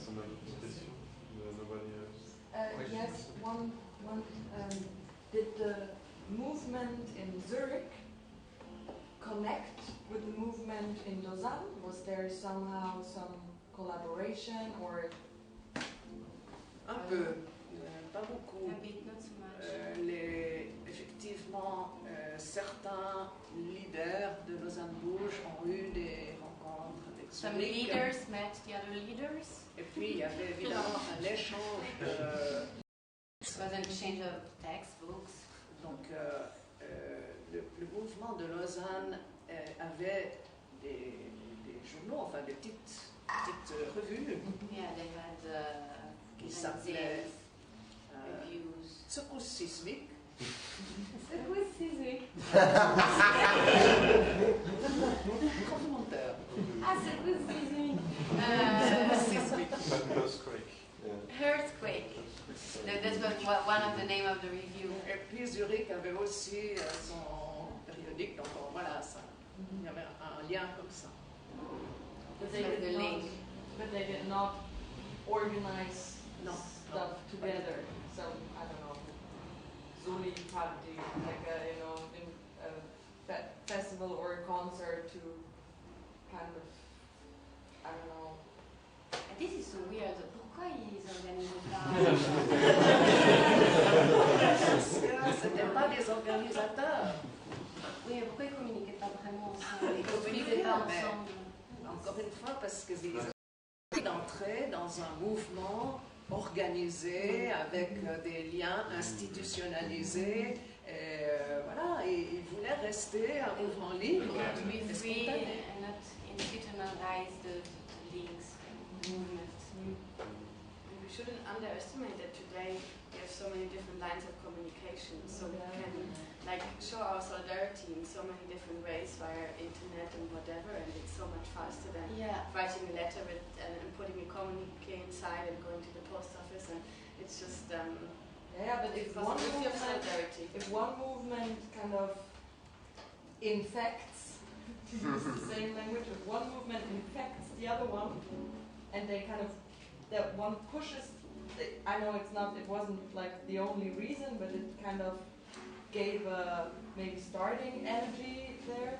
personne a d'autres questions? Nobody else? Yes, one did the movement in Zurich connect with the movement in Lausanne? Was there somehow some collaboration or? Un peu, pas beaucoup. A bit, not so much. Effectivement, certains leaders de Lausanne Bouge ont eu des rencontres avec Some Zurich. leaders met the other leaders. Et puis il y avait évidemment un échange de... It was an exchange of textbooks. Donc le mouvement de Lausanne avait des journaux, enfin des petites revues Yeah, they had qui s'appelaient reviews. Secousse sismique. Secousse sismique. Complémentaire. Ah, secousse sismique. Sismique. Earthquake. Earthquake. That was one of the name of the review. Et puis Zurich avait aussi son périodique, donc voilà, ça. Il y avait un lien comme ça. But they did not organize stuff together. So I don't know, Zuli party, like a festival or a concert to kind of, I don't know. This is so weird. Pourquoi ils organisent ça? C'était pas des organisateurs. Oui, mais pourquoi ils communiquaient pas vraiment ensemble? Ils communiquaient communiquaient pas mais ensemble. Encore une fois, parce qu'ils ont d'entrer dans un mouvement organisé avec des liens institutionnalisés. Et, voilà, et ils voulaient rester un mouvement libre. To be free and not institutionalize the links and movements. We shouldn't underestimate that today we have so many different lines of communication, so we can show our solidarity in so many different ways via internet and whatever, and it's so much faster than writing a letter and putting a communique inside and going to the post office, and it's just but if one movement kind of infects, to use the same language, if one movement infects the other one, and they kind of, that one pushes, I know it wasn't like the only reason, but it kind of gave a maybe starting energy there.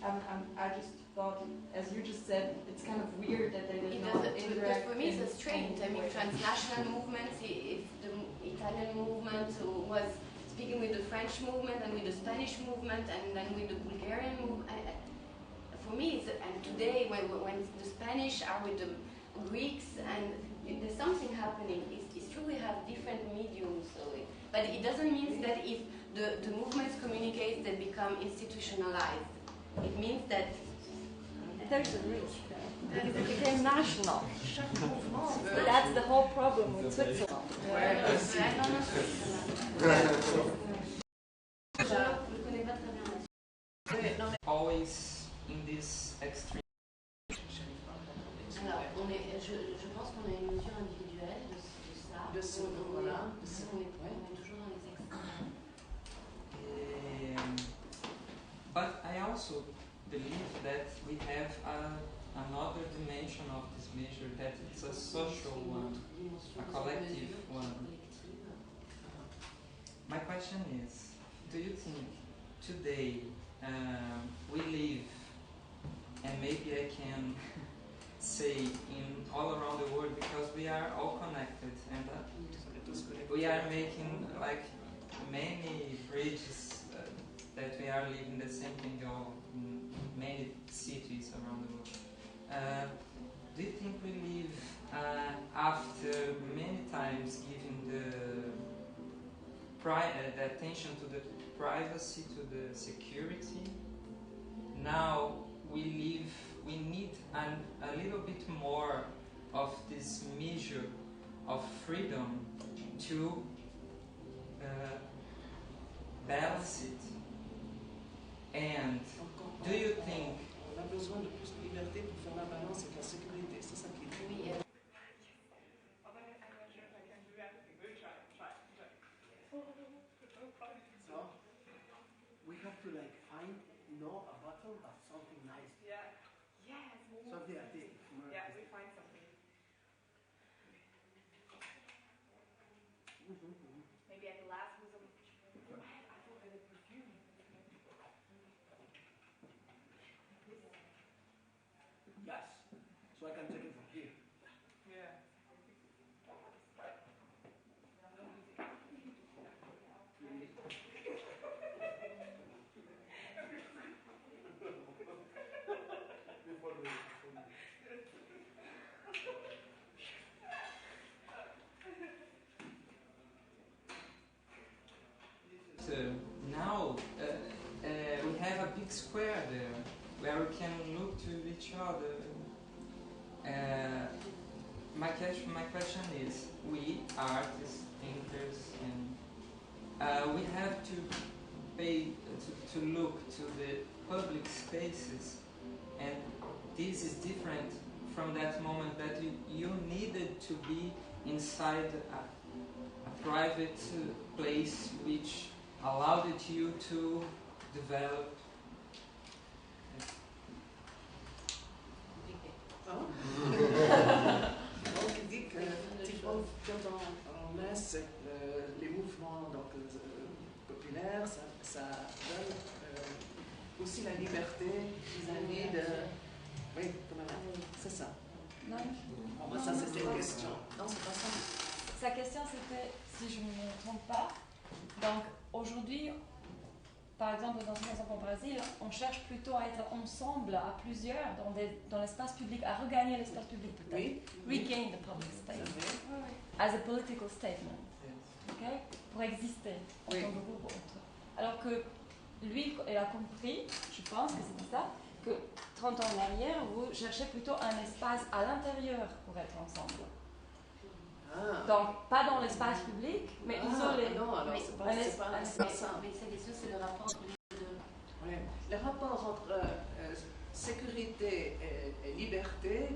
I just thought, as you just said, it's kind of weird that they did not interact. For me, it's strange. I mean, transnational movements, if the Italian movement was speaking with the French movement and with the Spanish movement and then with the Bulgarian movement, for me, and today when the Spanish are with the Greeks and there's something happening, it's true we have different mediums, but it doesn't mean that if the movements communicate, they become institutionalized. It means that there's a risk there. It became national. That's the whole problem with Switzerland. Always in this extreme. Alors, je pense qu'on a une mesure individuelle de ça. On est toujours dans les extrêmes. But I also believe that we have another dimension of this measure, that it's a social one, a collective one. My question is, do you think today we live, and maybe I can say in all around the world, because we are all connected and we are making like many bridges that we are living the same thing in many cities around the world. Do you think we live after many times giving the attention to the privacy, to the security? Now we need a little bit more of this measure of freedom to balance it. And do you think on a besoin de plus de liberté pour faire la balance avec la sécurité? C'est ça qui est. Oui. So we have to find a bottle but something nice. Yeah. Yes. Something I think. Yeah, we find something. gas, so I can take it from here. Yeah. So now we have a big square there where we can look to each other. My question is, we artists, thinkers, and we have to pay to look to the public spaces, and this is different from that moment that you needed to be inside a private place which allowed you to develop. Donc il dit que typiquement, quand on laisse les mouvements donc, populaires, ça donne aussi la liberté vis-à-vis de... Oui, quand même, c'est ça. Non. Bon, ça c'était une question. Non, c'est pas ça. Sa question c'était, si je ne me trompe pas, donc aujourd'hui, par exemple dans un exemple au Brésil, on cherche plutôt à être ensemble, à plusieurs, dans l'espace public, à regagner l'espace public peut-être. Oui. Regain the public space. As a political statement. Okay? Pour exister en tant que groupe autre. Alors que lui, il a compris, je pense que c'était ça, que 30 ans en arrière, vous cherchez plutôt un espace à l'intérieur pour être ensemble. Ah. Donc, pas dans l'espace public, mais isolé. Non, alors c'est pas ça. Mais sa question, c'est le rapport entre les deux. Oui. Le rapport entre sécurité et liberté,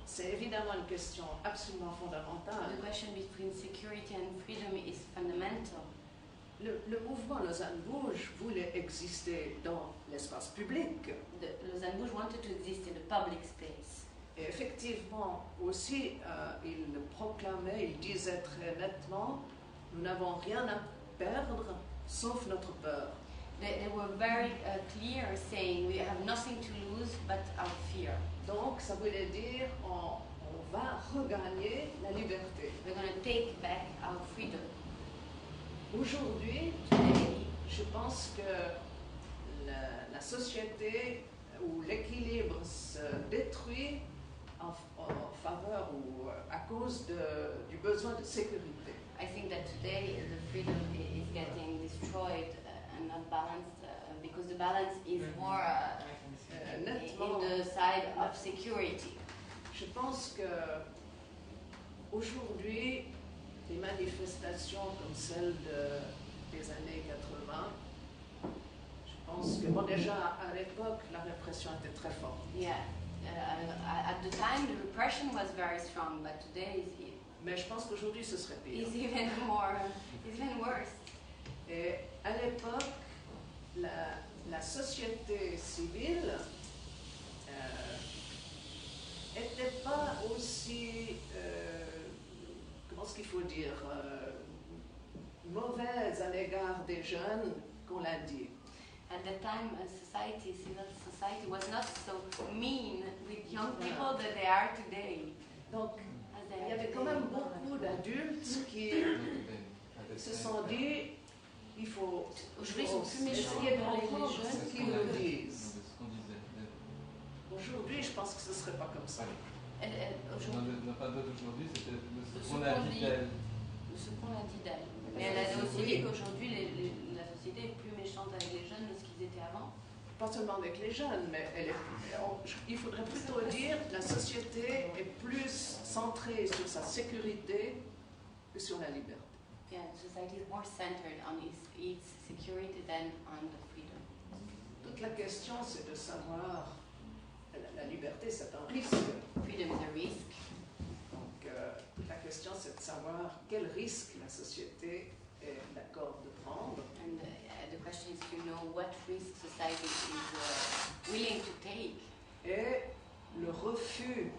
c'est évidemment une question absolument fondamentale. The question between security and freedom is fundamental. Le mouvement Lausanne Bouge voulait exister dans l'espace public. Lausanne Bouge wanted to exist in the public space. Et effectivement, aussi, il proclamait, il disait très nettement, nous n'avons rien à perdre sauf notre peur. They were very clear, saying we have nothing to lose but our fear. Donc, ça voulait dire on va regagner la liberté. We're going to take back our freedom. Aujourd'hui, je pense que la société où l'équilibre se détruit en faveur ou à cause du besoin de sécurité. I think that today the freedom is getting destroyed and not balanced because the balance is more in the side of security. Je pense que aujourd'hui, des manifestations comme celles des années 80, je pense que bon, déjà à l'époque, la répression était très forte. Yeah. At the time, the repression was very strong, but today Mais je pense qu'aujourd'hui, ce serait pire. It's even worse. Et à l'époque, la société civile n'était pas aussi, comment est-ce qu'il faut dire, mauvaise à l'égard des jeunes qu'on l'a dit. At that time, civil society was not so mean with young people that they are today. Donc, il y avait quand même beaucoup d'adultes qui se sont dit, il faut essayer de comprendre ce qu'ils nous disent. Aujourd'hui, je pense que ce ne serait pas comme ça. Non, pas d'aujourd'hui, c'était ce qu'on a dit d'elle. Ce qu'on a dit d'elle. Mais elle a aussi dit qu'aujourd'hui, la société est plus méchante avec les jeunes de ce qu'ils étaient avant. Pas seulement avec les jeunes, mais il faudrait plutôt dire que la société est plus centrée sur sa sécurité que sur la liberté. Yeah, society is more centered on its security than on the freedom. Toute la question, c'est de savoir, la liberté, c'est un risque. Freedom is a risk. Donc, toute la question, c'est de savoir quel risque la société est d'accord de prendre. And the question is to know what risk society is willing to take. Et le refus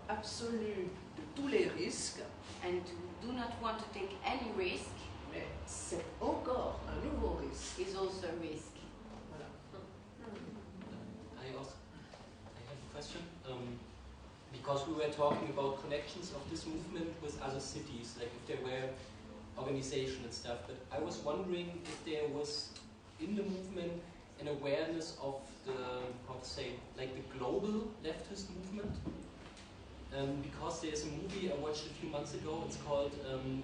absolu de tous les risques. And to do not want to take any risk. Mais c'est encore un nouveau risque. Is also a risk. Voilà. I have a question. Because we were talking about connections of this movement with other cities, like if there were organization and stuff. But I was wondering if there was in the movement an awareness of the, how to say, like the global leftist movement. Because there's a movie I watched a few months ago. It's called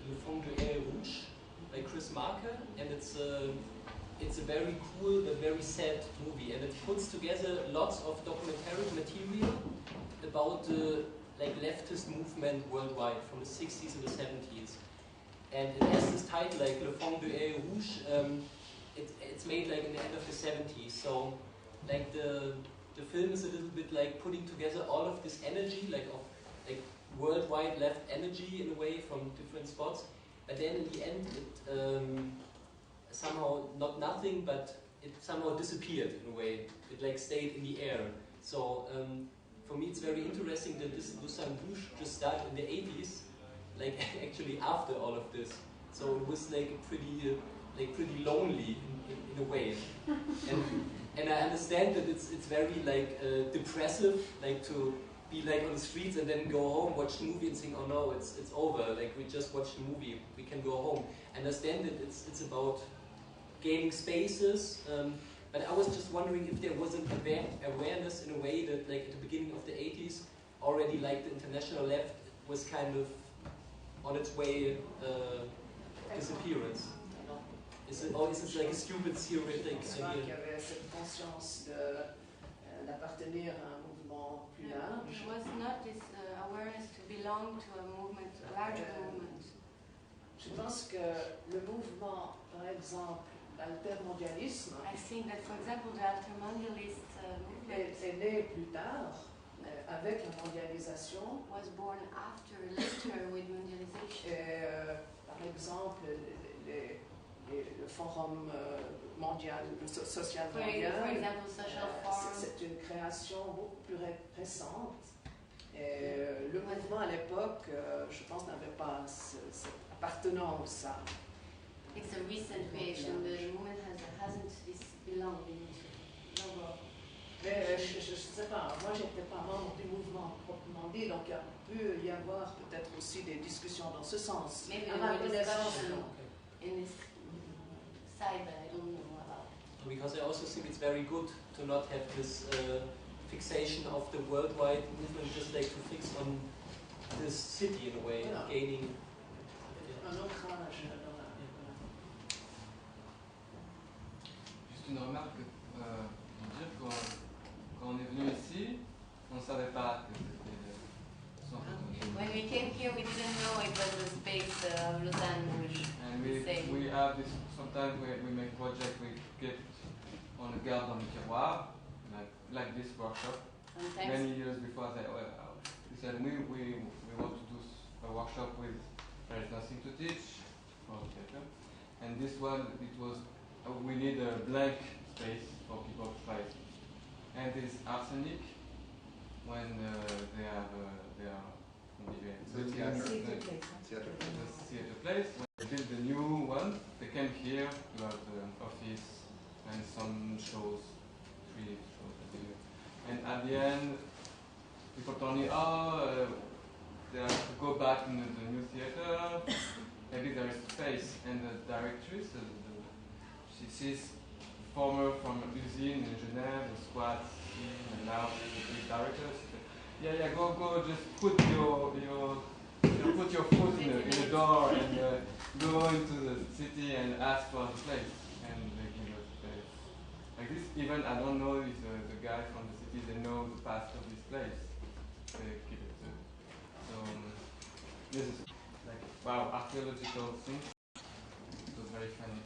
Le Fond de Air Rouge by Chris Marker, and it's a very cool but very sad movie, and it puts together lots of documentary material about the like leftist movement worldwide from the 60s and the 70s. And it has this title like Le Fond de Air Rouge. It's made like in the end of the 70s, so like the film is a little bit like putting together all of this energy, like of like worldwide left energy in a way from different spots. But then in the end, it somehow not nothing, but it somehow disappeared in a way. It like stayed in the air. So for me, it's very interesting that this Lausanne Rouge just started in the 80s, like actually after all of this. So it was like pretty lonely in a way. And I understand that it's very like depressive, like to be like on the streets and then go home, watch the movie and think, oh no, it's over. Like we just watched the movie, we can go home. I understand that it's about gaining spaces, but I was just wondering if there was an awareness in a way that like at the beginning of the 80s, already like the international left was kind of on its way disappearance. Is it like a stupid theoretic idea? Qu'il y avait cette conscience d'appartenir à un mouvement plus large. There was not this awareness to belong to a movement, a larger movement. Je pense que le mouvement, par exemple, l'altermondialisme, I think that, for example, the altermondialist movement est né plus tard avec la mondialisation. Was born later with mondialization. Par exemple, le Forum mondial, social mondial, for example, social forum. C'est une création beaucoup plus récente. Le mouvement à l'époque, je pense, n'avait pas cette appartenance à. It's a recent creation. The movement hasn't this belonging logo. Mais je ne sais pas, moi je n'étais pas membre du mouvement proprement dit, donc il peut y avoir peut-être aussi des discussions dans ce sens. Maybe à ma connaissance, non. In this side that I don't know about. Because I also think it's very good to not have this fixation of the worldwide movement, just like to fix on this city in a way, gaining. Un autre âge. Juste une remarque, dire quand on est venu ici, on ne savait pas que c'était le centre. When we came here, we didn't know it was the space of Lausanne Rouge. And we have this, sometimes we make project, we get on the Garde dans le Tiroir, like this workshop. Many years before they said we want to do a workshop with there is nothing to teach for theater. And this one, it was we need a blank space for people to try. And this arsenic when they are the theater place. When they built the new one, they came here to have the office and some shows, 3 shows a year. And at the end, people told me, they have to go back in the new theater. Maybe there is space. And the directress, she sees former from Usine in Genève, the squad scene, and now the directors. Yeah, go, just put your foot in the door and go into the city and ask for the place, and they give us space. Like this, even I don't know if the guy from the city, they know the past of this place. They keep it. So this is like, wow, archaeological things. It was very funny.